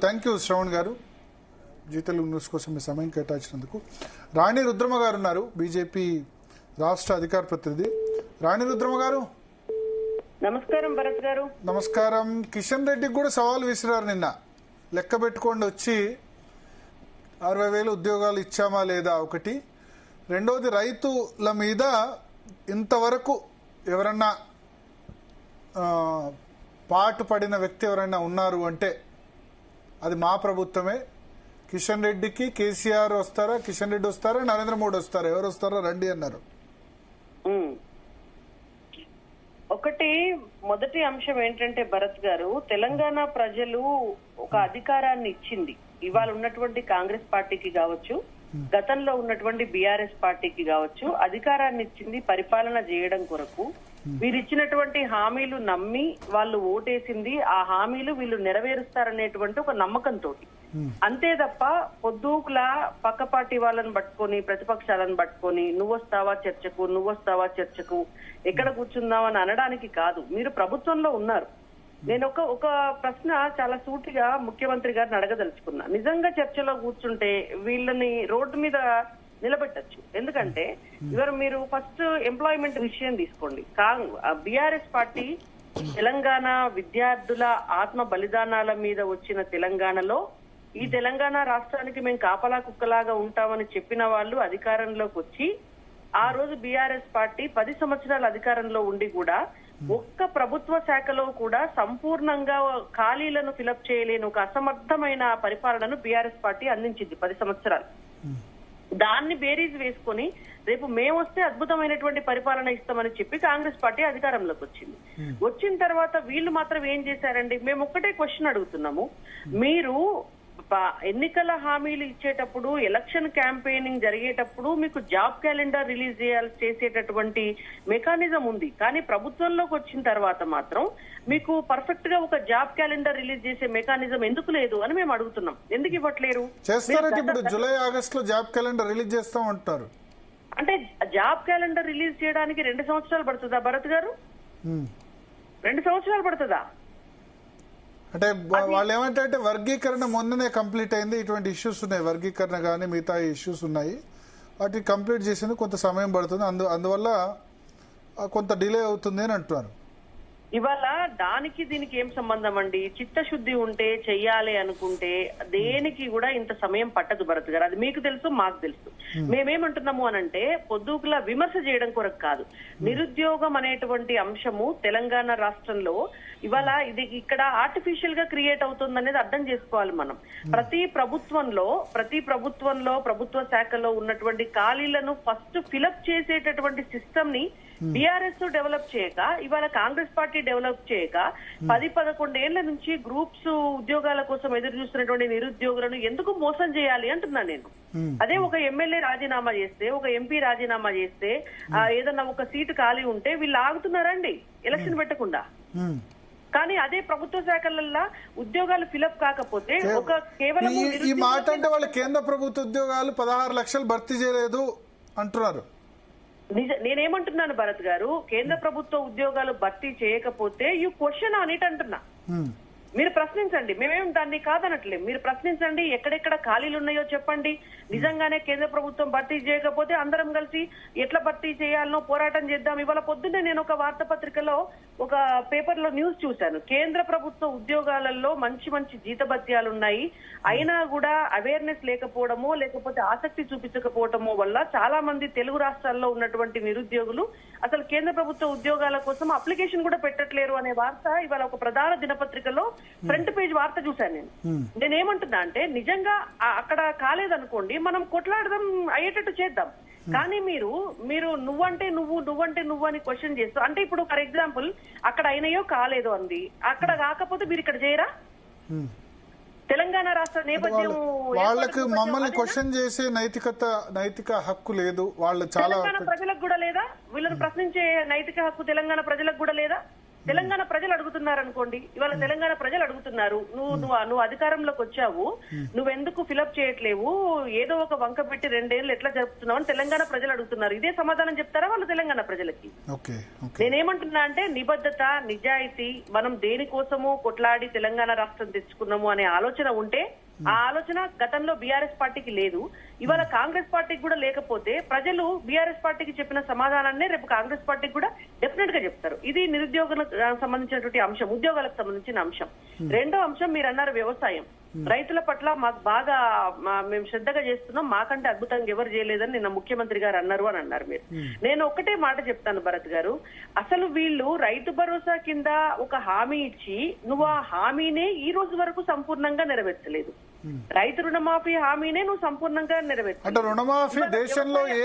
Thank you Shravan గారు. G Telugu news కోసం మీ సమయం కేటాయించినందుకు. రాణి రుద్రమ గారు ఉన్నారు, బీజేపీ రాష్ట్ర అధికార ప్రతినిధి. రాణి రుద్రమ గారు నమస్కారం. భరత్ గారు నమస్కారం. కిషన్ రెడ్డికి కూడా సవాల్ విసిరారు నిన్న. లెక్క పెట్టుకోండి వచ్చి 60,000 ఉద్యోగాలు ఇచ్చామా లేదా ఒకటి. రెండోది, రైతుల మీద ఇంతవరకు ఎవరన్నా పాటు పడిన వ్యక్తి ఎవరైనా ఉన్నారు అంటే అది మా ప్రభుత్వమే. కిషన్ రెడ్డికి కేసీఆర్ వస్తారా, కిషన్ రెడ్డి వస్తారా, నరేంద్ర మోడీ వస్తారా, ఎవరు వస్తారో రండి అన్నారు. ఒకటి మొదటి అంశం ఏంటంటే భరత్ గారు, తెలంగాణ ప్రజలు ఒక అధికారాన్ని ఇచ్చింది. ఇవాళ ఉన్నటువంటి కాంగ్రెస్ పార్టీకి కావచ్చు, గతంలో ఉన్నటువంటి బీఆర్ఎస్ పార్టీకి కావచ్చు, అధికారాన్ని ఇచ్చింది పరిపాలన చేయడం కొరకు. వీరిచ్చినటువంటి హామీలు నమ్మి వాళ్ళు ఓటేసింది, ఆ హామీలు వీళ్ళు నెరవేరుస్తారనేటువంటి ఒక నమ్మకంతో. అంతే తప్ప పొద్దుకులా పక్క పార్టీ వాళ్ళని పట్టుకొని, ప్రతిపక్షాలను పట్టుకొని నువ్వొస్తావా చర్చకు ఎక్కడ కూర్చుందామని అనడానికి కాదు. మీరు ప్రభుత్వంలో ఉన్నారు. నేను ఒక ప్రశ్న చాలా సూటిగా ముఖ్యమంత్రి గారిని అడగదలుచుకున్నా. నిజంగా చర్చలో కూర్చుంటే వీళ్ళని రోడ్డు మీద నిలబెట్టచ్చు. ఎందుకంటే ఇవాళ మీరు ఫస్ట్ ఎంప్లాయ్మెంట్ విషయం తీసుకోండి. బీఆర్ఎస్ పార్టీ తెలంగాణ విద్యార్థుల ఆత్మ బలిదానాల మీద వచ్చిన తెలంగాణలో, ఈ తెలంగాణ రాష్ట్రానికి మేము కాపలా కుక్కలాగా ఉంటామని చెప్పిన వాళ్ళు అధికారంలోకి వచ్చి, ఆ రోజు బీఆర్ఎస్ పార్టీ 10 సంవత్సరాల అధికారంలో ఉండి కూడా ఒక్క ప్రభుత్వ శాఖలో కూడా సంపూర్ణంగా ఖాళీలను ఫిలప్ చేయలేని ఒక అసమర్థమైన పరిపాలనను బీఆర్ఎస్ పార్టీ అందించింది 10 సంవత్సరాలు. దాన్ని బేరీజ్ వేసుకొని రేపు మేము వస్తే అద్భుతమైనటువంటి పరిపాలన ఇస్తామని చెప్పి కాంగ్రెస్ పార్టీ అధికారంలోకి వచ్చింది. వచ్చిన తర్వాత వీళ్ళు మాత్రం ఏం చేశారండి? మేము ఒక్కటే క్వశ్చన్ అడుగుతున్నాము. మీరు ఎన్నికల హామీలు ఇచ్చేటప్పుడు, ఎలక్షన్ క్యాంపెయినింగ్ జరిగేటప్పుడు మీకు జాబ్ క్యాలెండర్ రిలీజ్ చేసేటటువంటి మెకానిజం ఉంది. కానీ ప్రభుత్వంలోకి వచ్చిన తర్వాత మాత్రం మీకు పర్ఫెక్ట్ గా ఒక జాబ్ క్యాలెండర్ రిలీజ్ చేసే మెకానిజం ఎందుకు లేదు అని మేము అడుగుతున్నాం. ఎందుకు ఇవ్వట్లేరు? ఇప్పుడు జూలై ఆగస్ట్ లో జాబ్ క్యాలెండర్ రిలీజ్ చేస్తాం అంటారు. అంటే జాబ్ క్యాలెండర్ రిలీజ్ చేయడానికి 2 సంవత్సరాలు పడుతుందా భరత్ గారు? 2 సంవత్సరాలు పడుతుందా? అంటే వాళ్ళు ఏమంటే వర్గీకరణ మొన్ననే కంప్లీట్ అయింది, ఇటువంటి ఇష్యూస్ ఉన్నాయి, వర్గీకరణ కానీ మిగతా ఇష్యూస్ ఉన్నాయి, వాటిని కంప్లీట్ చేసేందుకు కొంత సమయం పడుతుంది, అందువల్ల కొంత డిలే అవుతుంది అని అంటున్నారు. ఇవాళ దానికి దీనికి ఏం సంబంధం అండి? చిత్తశుద్ధి ఉంటే చెయ్యాలి అనుకుంటే దేనికి కూడా ఇంత సమయం పట్టదు భరత్ గారు. అది మీకు తెలుసు, మాకు తెలుసు. మేమేమంటున్నాము అనంటే పొద్దుకులా విమర్శ చేయడం కొరకు కాదు. నిరుద్యోగం అనేటువంటి అంశము తెలంగాణ రాష్ట్రంలో ఇవాళ ఇది ఇక్కడ ఆర్టిఫిషియల్ గా క్రియేట్ అవుతుంది అనేది అర్థం చేసుకోవాలి మనం. ప్రతి ప్రభుత్వంలో ప్రభుత్వ శాఖలో ఉన్నటువంటి ఖాళీలను ఫస్ట్ ఫిలప్ చేసేటటువంటి సిస్టమ్ ని బీఆర్ఎస్ డెవలప్ చేయక, ఇవాళ కాంగ్రెస్ పార్టీ డెవలప్ చేయక 10-11 ఏళ్ల నుంచి గ్రూప్స్ ఉద్యోగాల కోసం ఎదురు చూస్తున్నటువంటి నిరుద్యోగులను ఎందుకు మోసం చేయాలి అంటున్నా నేను. అదే ఒక ఎమ్మెల్యే రాజీనామా చేస్తే, ఒక ఎంపీ రాజీనామా చేస్తే, ఏదన్నా ఒక సీటు ఖాళీ ఉంటే వీళ్ళు ఆగుతున్నారండి ఎలక్షన్ పెట్టకుండా. కానీ అదే ప్రభుత్వ శాఖలల్లో ఉద్యోగాలు ఫిలప్ కాకపోతే ఒక కేవలం ఈ మాట అంటే వాళ్ళు కేంద్ర ప్రభుత్వ ఉద్యోగాలు 16 లక్షలు భర్తీ చేయలేదు అంటున్నారు. నేనేమంటున్నాను భరత్ గారు, కేంద్ర ప్రభుత్వ ఉద్యోగాలు భర్తీ చేయకపోతే యూ క్వశ్చన్ ఆన్ ఇట్ అంటున్నా. మీరు ప్రశ్నించండి, మేమేం దాన్ని కాదనట్లేదు. మీరు ప్రశ్నించండి, ఎక్కడెక్కడ ఖాళీలు ఉన్నాయో చెప్పండి. నిజంగానే కేంద్ర ప్రభుత్వం భర్తీ చేయకపోతే అందరం కలిసి ఎట్లా భర్తీ చేయాలనో పోరాటం చేద్దాం. ఇవాళ పొద్దున్నే నేను ఒక వార్తాపత్రికలో ఒక పేపర్ లో న్యూస్ చూశాను. కేంద్ర ప్రభుత్వ ఉద్యోగాలలో మంచి జీతభత్యాలు ఉన్నాయి, అయినా కూడా అవేర్నెస్ లేకపోవడమో లేకపోతే ఆసక్తి చూపించకపోవడమో వల్ల చాలా మంది తెలుగు రాష్ట్రాల్లో ఉన్నటువంటి నిరుద్యోగులు అసలు కేంద్ర ప్రభుత్వ ఉద్యోగాల కోసం అప్లికేషన్ కూడా పెట్టట్లేరు అనే వార్త ఇవాళ ఒక ప్రధాన దినపత్రికలో ఫ్రంట్ పేజ్ వార్త చూశాను నేను. నేనేమంటున్నా అంటే నిజంగా అక్కడ కాలేదనుకోండి, మనం కొట్లాడదాం, అయ్యేటట్టు చేద్దాం. కానీ మీరు నువ్వంటే నువ్వు అని క్వశ్చన్ చేస్తూ, అంటే ఇప్పుడు ఫర్ ఎగ్జాంపుల్ అక్కడ అయినాయో కాలేదో అంది, అక్కడ కాకపోతే మీరు ఇక్కడ చేయరా? తెలంగాణ రాష్ట్ర నేపథ్యం వాళ్ళకి మమ్మల్ని క్వశ్చన్ చేసే నైతిక హక్కు లేదు. వాళ్ళు చాలా తెలంగాణ ప్రజలకు కూడా లేదా? వీళ్ళని ప్రశ్నించే నైతిక హక్కు తెలంగాణ ప్రజలకు కూడా లేదా? తెలంగాణ ప్రజలు అడుగుతున్నారు అనుకోండి, ఇవాళ తెలంగాణ ప్రజలు అడుగుతున్నారు, నువ్వు అధికారంలోకి వచ్చావు, నువ్వెందుకు ఫిలప్ చేయట్లేవు, ఏదో ఒక వంక పెట్టి 2 ఏళ్ళు ఎట్లా జరుపుతున్నావు అని తెలంగాణ ప్రజలు అడుగుతున్నారు. ఇదే సమాధానం చెప్తారా వాళ్ళు తెలంగాణ ప్రజలకి? నేనేమంటున్నా అంటే నిబద్ధత, నిజాయితీ, మనం దేనికోసము కొట్లాడి తెలంగాణ రాష్ట్రం తెచ్చుకున్నాము అనే ఆలోచన ఉంటే, ఆ ఆలోచన గతంలో బీఆర్ఎస్ పార్టీకి లేదు, ఇవాళ కాంగ్రెస్ పార్టీకి కూడా లేకపోతే ప్రజలు బీఆర్ఎస్ పార్టీకి చెప్పిన సమాధానాన్ని రేపు కాంగ్రెస్ పార్టీకి కూడా డెఫినెట్ గా చెప్తారు. ఇది నిరుద్యోగులకు సంబంధించినటువంటి అంశం, ఉద్యోగాలకు సంబంధించిన అంశం. రెండో అంశం మీరు అన్నారు వ్యవసాయం. రైతుల పట్ల మాకు బాగా మేము శ్రద్ధగా చేస్తున్నాం, మాకంటే అద్భుతంగా ఎవరు చేయలేదని నిన్న ముఖ్యమంత్రి గారు అన్నారు అని అన్నారు మీరు. నేను ఒక్కటే మాట చెప్తాను భరత్ గారు, అసలు వీళ్ళు రైతు భరోసా కింద ఒక హామీ ఇచ్చి నువ్వు ఆ హామీనే ఈ రోజు వరకు సంపూర్ణంగా నెరవేర్చలేదు. రైతు రుణమాఫీ హామీనే నువ్వు సంపూర్ణంగా నెరవేర్చలేదు. అంటే రుణమాఫీ దేశంలో ఏ